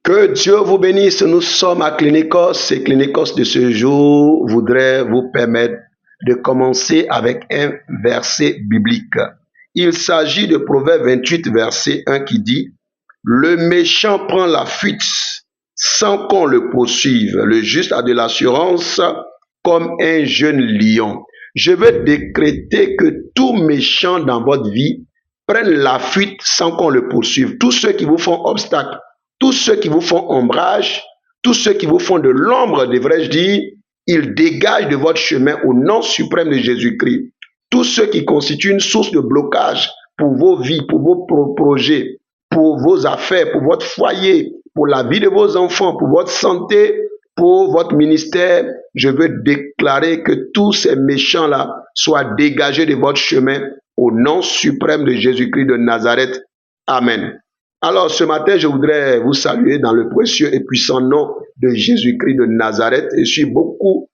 Que Dieu vous bénisse. Nous sommes à Clinicos et Clinicos de ce jour voudrait vous permettre de commencer avec un verset biblique. Il s'agit de Proverbe 28, verset 1 qui dit: Le méchant prend la fuite sans qu'on le poursuive. Le juste a de l'assurance comme un jeune lion. Je veux décréter que tout méchant dans votre vie prenne la fuite sans qu'on le poursuive. Tous ceux qui vous font obstacle, tous ceux qui vous font ombrage, tous ceux qui vous font de l'ombre, devrais-je dire, ils dégagent de votre chemin au nom suprême de Jésus-Christ. Tous ceux qui constituent une source de blocage pour vos vies, pour vos projets, pour vos affaires, pour votre foyer, pour la vie de vos enfants, pour votre santé, pour votre ministère, je veux déclarer que tous ces méchants-là soient dégagés de votre chemin au nom suprême de Jésus-Christ de Nazareth. Amen. Alors ce matin, je voudrais vous saluer dans le précieux et puissant nom de Jésus-Christ de Nazareth. Je suis beaucoup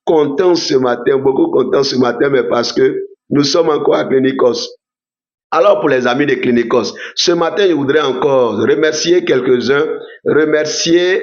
content ce matin, mais parce que nous sommes encore à Clinicos. Alors pour les amis de Clinicos, ce matin, je voudrais encore remercier quelques-uns, remercier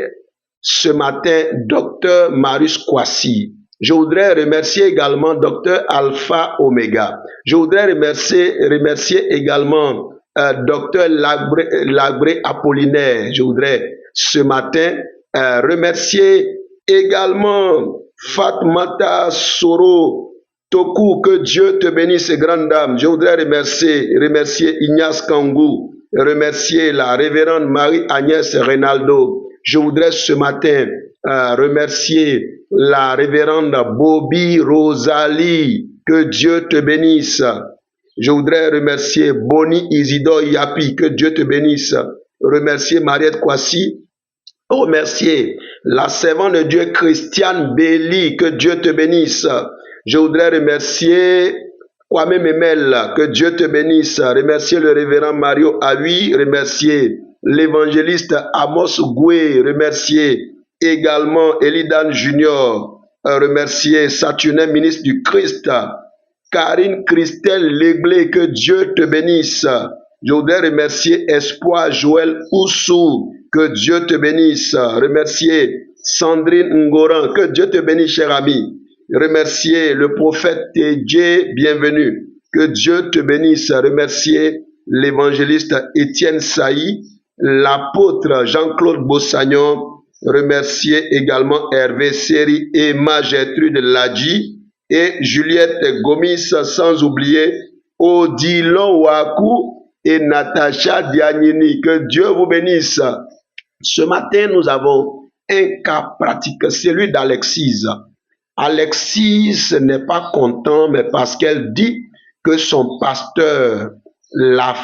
ce matin Dr Marius Kwasi. Je voudrais remercier également Dr Alpha Omega. Je voudrais remercier également Dr Labré Apollinaire. Je voudrais ce matin remercier également Fatmata Soro Toku, que Dieu te bénisse, grande dame. Je voudrais remercier Ignace Kangou, remercier la révérende Marie-Agnès Reynaldo. Je voudrais ce matin remercier la révérende Bobby Rosalie, que Dieu te bénisse. Je voudrais remercier Bonnie Isidore Yapi, que Dieu te bénisse. Remercier Mariette Kwasi. Remercier la servante de Dieu Christiane Belli, que Dieu te bénisse. Je voudrais remercier Kwame Memel, que Dieu te bénisse. Remercier le révérend Mario Awi, remercier l'évangéliste Amos Goué, remercier également Elidan Junior, remercier Saturnin, ministre du Christ, Karine Christelle Léglé, que Dieu te bénisse. Je voudrais remercier Espoir Joël Oussou, que Dieu te bénisse. Remercier Sandrine Ngoran, que Dieu te bénisse, cher ami. Remercier le prophète Tedje, bienvenue. Que Dieu te bénisse. Remercier l'évangéliste Étienne Saï, l'apôtre Jean-Claude Bossagnon. Remercier également Hervé Seri, Emma Gertrude Ladji et Juliette Gomis, sans oublier Odilon Wakou et Natacha Diagnini. Que Dieu vous bénisse. Ce matin, nous avons un cas pratique, celui d'Alexise. Alexise n'est pas content, mais parce qu'elle dit que son pasteur l'a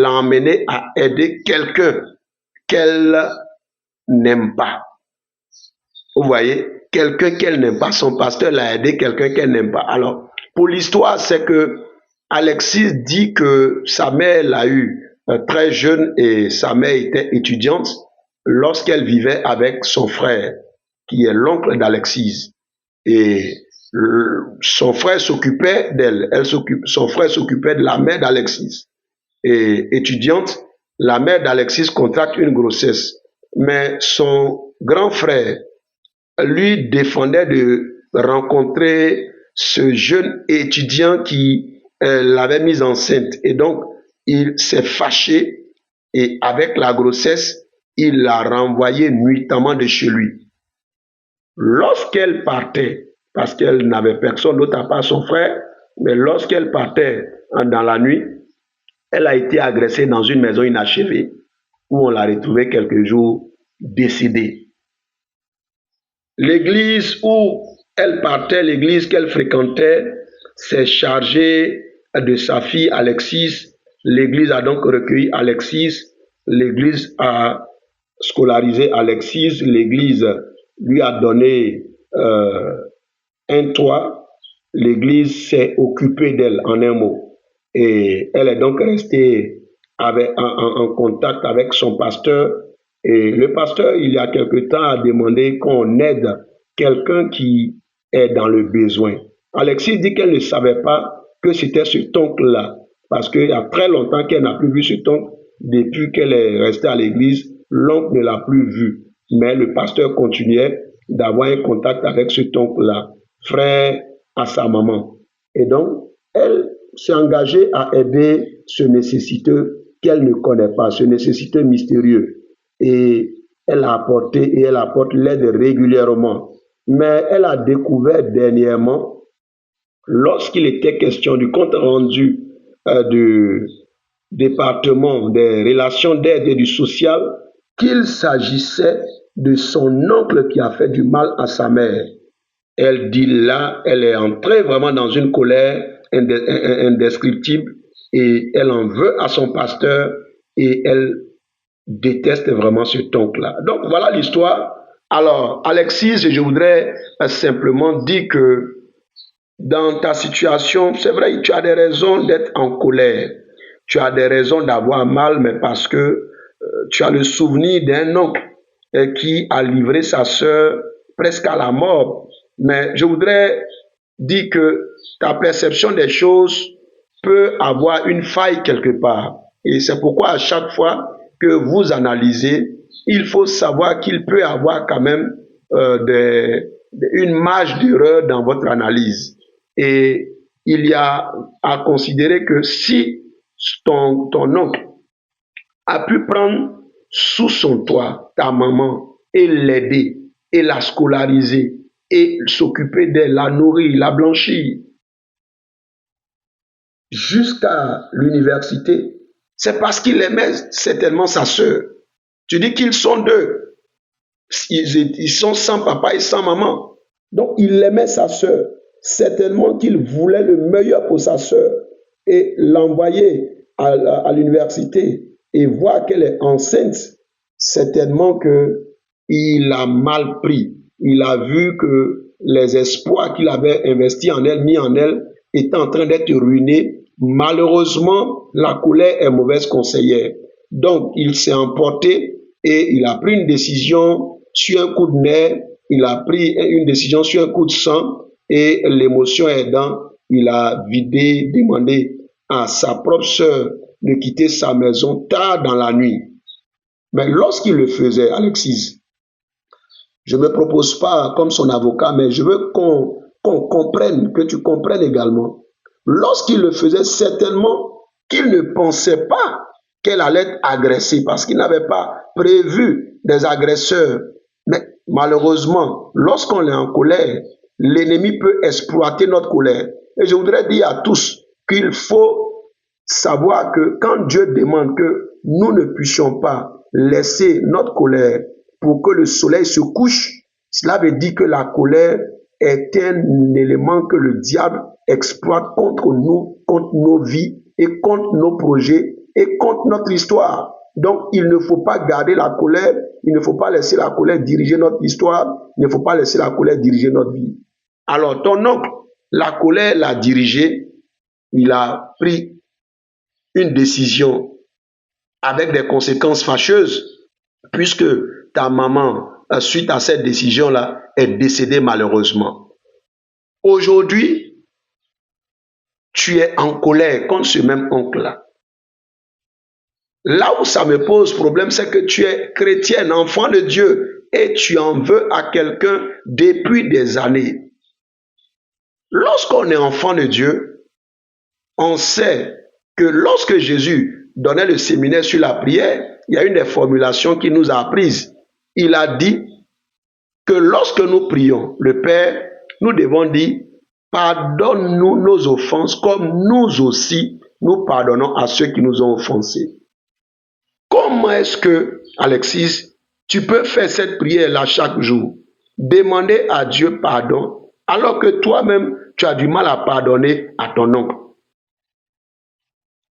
emmené à aider quelqu'un qu'elle n'aime pas. Vous voyez, quelqu'un qu'elle n'aime pas, son pasteur l'a aidé quelqu'un qu'elle n'aime pas. Alors, pour l'histoire, c'est que Alexis dit que sa mère l'a eu très jeune et sa mère était étudiante lorsqu'elle vivait avec son frère, qui est l'oncle d'Alexis. Et son frère s'occupait d'elle. Son frère s'occupait de la mère d'Alexis. Et étudiante, la mère d'Alexis contracte une grossesse. Mais son grand frère lui défendait de rencontrer ce jeune étudiant qui l'avait mise enceinte. Et donc, il s'est fâché et avec la grossesse, il l'a renvoyée nuitamment de chez lui. Lorsqu'elle partait, parce qu'elle n'avait personne d'autre à part son frère, mais lorsqu'elle partait dans la nuit, elle a été agressée dans une maison inachevée où on l'a retrouvée quelques jours décédée. L'église où elle partait, l'église qu'elle fréquentait, s'est chargée de sa fille Alexis. L'église a donc recueilli Alexis. L'église a scolarisé Alexis. L'église lui a donné un toit. L'église s'est occupée d'elle, en un mot. Et elle est donc restée en contact avec son pasteur. Et le pasteur, il y a quelque temps, a demandé qu'on aide quelqu'un qui est dans le besoin. Alexis dit qu'elle ne savait pas que c'était cet oncle-là, parce qu'il y a très longtemps qu'elle n'a plus vu cet oncle depuis qu'elle est restée à l'église. l'oncle ne l'a plus vu. Mais le pasteur continuait d'avoir un contact avec cet oncle-là, frère à sa maman. Et donc, elle s'est engagée à aider ce nécessiteux qu'elle ne connaît pas, ce nécessiteux mystérieux. Et elle a apporté et elle apporte l'aide régulièrement. Mais elle a découvert dernièrement, lorsqu'il était question du compte rendu du département des relations d'aide et du social, qu'il s'agissait de son oncle qui a fait du mal à sa mère. Elle dit là, elle est entrée vraiment dans une colère indescriptible et elle en veut à son pasteur et elle déteste vraiment cet oncle-là. Donc voilà l'histoire. Alors, Alexis, je voudrais simplement dire que dans ta situation, c'est vrai, tu as des raisons d'être en colère. Tu as des raisons d'avoir mal, mais parce que tu as le souvenir d'un oncle qui a livré sa sœur presque à la mort. Mais je voudrais dire que ta perception des choses peut avoir une faille quelque part. Et c'est pourquoi à chaque fois que vous analysez, il faut savoir qu'il peut y avoir quand même une marge d'erreur dans votre analyse. Et il y a à considérer que si ton oncle a pu prendre sous son toit ta maman et l'aider et la scolariser et s'occuper d'elle, la nourrir, la blanchir jusqu'à l'université, c'est parce qu'il aimait certainement sa sœur. Tu dis qu'ils sont deux. Ils sont sans papa et sans maman. Donc il aimait sa sœur. Certainement qu'il voulait le meilleur pour sa sœur et l'envoyer à l'université et voir qu'elle est enceinte. Certainement qu'il a mal pris. Il a vu que les espoirs qu'il avait investis en elle, mis en elle, étaient en train d'être ruinés. Malheureusement, la colère est mauvaise conseillère. Donc, il s'est emporté et il a pris une décision sur un coup de nerf, il a pris une décision sur un coup de sang et l'émotion aidant, il a vidé, demandé à sa propre sœur de quitter sa maison tard dans la nuit. Mais lorsqu'il le faisait, Alexis, je ne me propose pas comme son avocat, mais je veux qu'on comprenne, que tu comprennes également. Lorsqu'il le faisait, certainement qu'il ne pensait pas qu'elle allait être agressée parce qu'il n'avait pas prévu des agresseurs. Mais malheureusement, lorsqu'on est en colère, l'ennemi peut exploiter notre colère. Et je voudrais dire à tous qu'il faut savoir que quand Dieu demande que nous ne puissions pas laisser notre colère pour que le soleil se couche, cela veut dire que la colère est un élément que le diable exploite contre nous, contre nos vies et contre nos projets et contre notre histoire. Donc, il ne faut pas garder la colère, il ne faut pas laisser la colère diriger notre histoire, il ne faut pas laisser la colère diriger notre vie. Alors, ton oncle, la colère l'a dirigé, il a pris une décision avec des conséquences fâcheuses, puisque ta maman, suite à cette décision-là, est décédée malheureusement. Aujourd'hui, tu es en colère contre ce même oncle-là. Là où ça me pose problème, c'est que tu es chrétienne, enfant de Dieu, et tu en veux à quelqu'un depuis des années. Lorsqu'on est enfant de Dieu, on sait que lorsque Jésus donnait le séminaire sur la prière, il y a une des formulations qu'il nous a apprises. Il a dit que lorsque nous prions le Père, nous devons dire « Pardonne-nous nos offenses comme nous aussi nous pardonnons à ceux qui nous ont offensés. » Comment est-ce que, Alexis, tu peux faire cette prière-là chaque jour? Demander à Dieu pardon, alors que toi-même, tu as du mal à pardonner à ton oncle.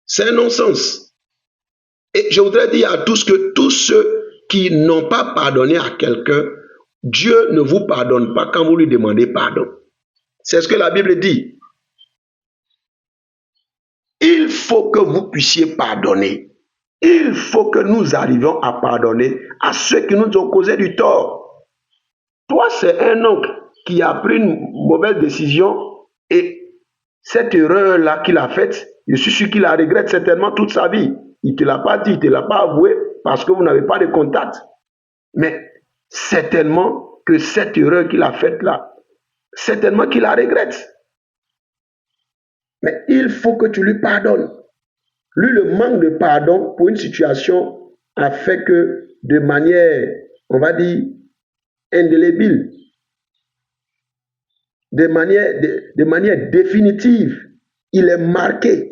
C'est un non-sens. Et je voudrais dire à tous que tous ceux qui n'ont pas pardonné à quelqu'un, Dieu ne vous pardonne pas quand vous lui demandez pardon. C'est ce que la Bible dit. Il faut que vous puissiez pardonner. Il faut que nous arrivions à pardonner à ceux qui nous ont causé du tort. Toi, c'est un oncle qui a pris une mauvaise décision et cette erreur-là qu'il a faite, je suis sûr qu'il la regrette certainement toute sa vie. Il ne te l'a pas dit, il ne te l'a pas avoué, parce que vous n'avez pas de contact. Mais certainement que cette erreur qu'il a faite là, certainement qu'il la regrette. Mais il faut que tu lui pardonnes. Lui, le manque de pardon pour une situation a fait que de manière, on va dire, indélébile, de manière définitive, il est marqué.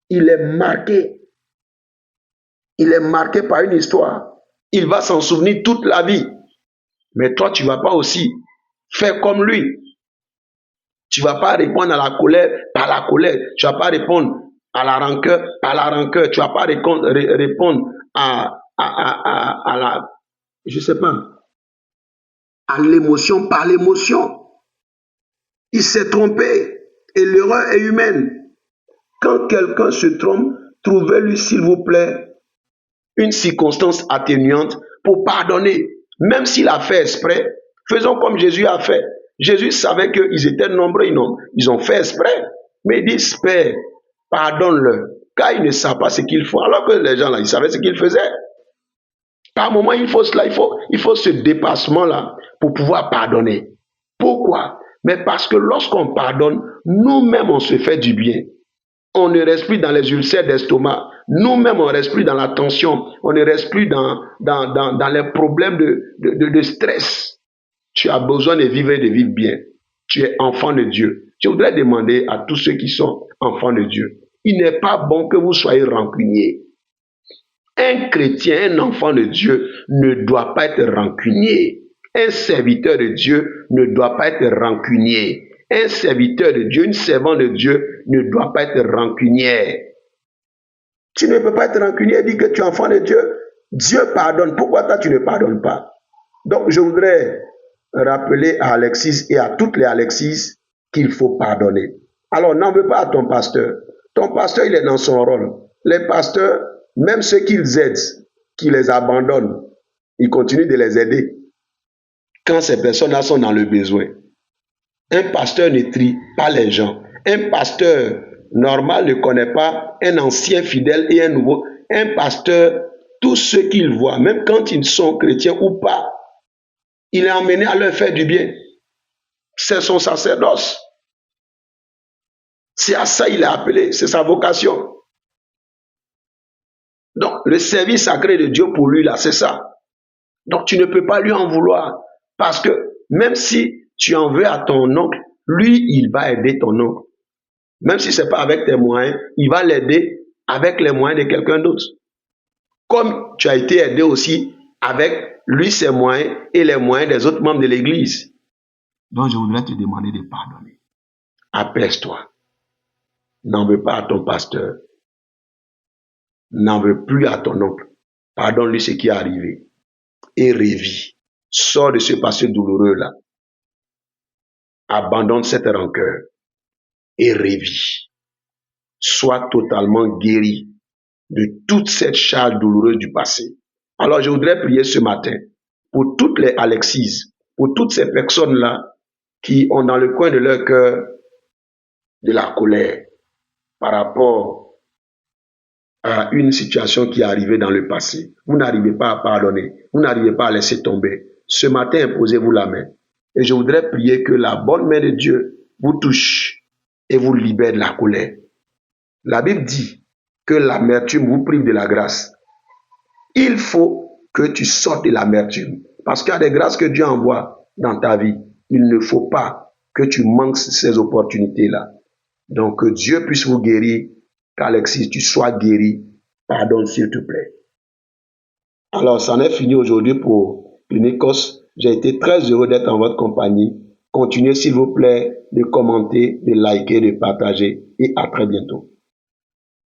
Il est marqué. Il est marqué par une histoire. Il va s'en souvenir toute la vie. Mais toi, tu ne vas pas aussi faire comme lui. Tu ne vas pas répondre à la colère par la colère. Tu ne vas pas répondre à la rancœur par la rancœur. Tu ne vas pas répondre à la, je sais pas, à l'émotion par l'émotion. Il s'est trompé et l'erreur est humaine. Quand quelqu'un se trompe, trouvez-lui, s'il vous plaît, une circonstance atténuante pour pardonner. Même s'il a fait exprès, faisons comme Jésus a fait. Jésus savait qu'ils étaient nombreux, ils ont fait exprès. Mais il dit, Père, pardonne-le, car ils ne savent pas ce qu'ils font. Alors que les gens là, ils savaient ce qu'ils faisaient. Par moment, il faut cela, il faut ce dépassement-là pour pouvoir pardonner. Pourquoi? Mais parce que lorsqu'on pardonne, nous-mêmes, on se fait du bien. On ne reste plus dans les ulcères d'estomac. Nous-mêmes, on ne reste plus dans la tension. On ne reste plus dans les problèmes de stress. Tu as besoin de vivre et de vivre bien. Tu es enfant de Dieu. Je voudrais demander à tous ceux qui sont enfants de Dieu, il n'est pas bon que vous soyez rancuniers. Un chrétien, un enfant de Dieu ne doit pas être rancunier. Un serviteur de Dieu ne doit pas être rancunier. Un serviteur de Dieu, une servante de Dieu ne doit pas être rancunière. Tu ne peux pas être rancunier, dire que tu es enfant de Dieu. Dieu pardonne. Pourquoi toi tu ne pardonnes pas? Donc je voudrais rappeler à Alexis et à toutes les Alexis qu'il faut pardonner. Alors n'en veux pas à ton pasteur. Ton pasteur, il est dans son rôle. Les pasteurs, même ceux qu'ils aident, qui les abandonnent, ils continuent de les aider quand ces personnes-là sont dans le besoin. Un pasteur ne trie pas les gens. Un pasteur normal ne connaît pas un ancien fidèle et un nouveau. Un pasteur, tout ce qu'il voit, même quand ils sont chrétiens ou pas, il est emmené à leur faire du bien. C'est son sacerdoce. C'est à ça qu'il est appelé, c'est sa vocation. Donc, le service sacré de Dieu pour lui, là, c'est ça. Donc, tu ne peux pas lui en vouloir. Parce que même si tu en veux à ton oncle, lui, il va aider ton oncle. Même si ce n'est pas avec tes moyens, il va l'aider avec les moyens de quelqu'un d'autre. Comme tu as été aidé aussi avec lui, ses moyens et les moyens des autres membres de l'Église. Donc, je voudrais te demander de pardonner. Apaise-toi. N'en veux pas à ton pasteur. N'en veux plus à ton oncle. Pardonne-lui ce qui est arrivé. Et revis. Sors de ce passé douloureux-là. Abandonne cette rancœur. Et revis. Sois totalement guéri de toute cette charge douloureuse du passé. Alors je voudrais prier ce matin pour toutes les Alexis, pour toutes ces personnes-là qui ont dans le coin de leur cœur de la colère par rapport à une situation qui est arrivée dans le passé. Vous n'arrivez pas à pardonner, vous n'arrivez pas à laisser tomber. Ce matin, imposez-vous la main. Et je voudrais prier que la bonne main de Dieu vous touche et vous libère de la colère. La Bible dit que l'amertume vous prive de la grâce. Il faut que tu sortes de l'amertume. Parce qu'il y a des grâces que Dieu envoie dans ta vie. Il ne faut pas que tu manques ces opportunités-là. Donc que Dieu puisse vous guérir, qu'Alexis, tu sois guéri. Pardonne s'il te plaît. Alors, c'en est fini aujourd'hui pour Clinicos. J'ai été très heureux d'être en votre compagnie. Continuez s'il vous plaît de commenter, de liker, de partager et à très bientôt.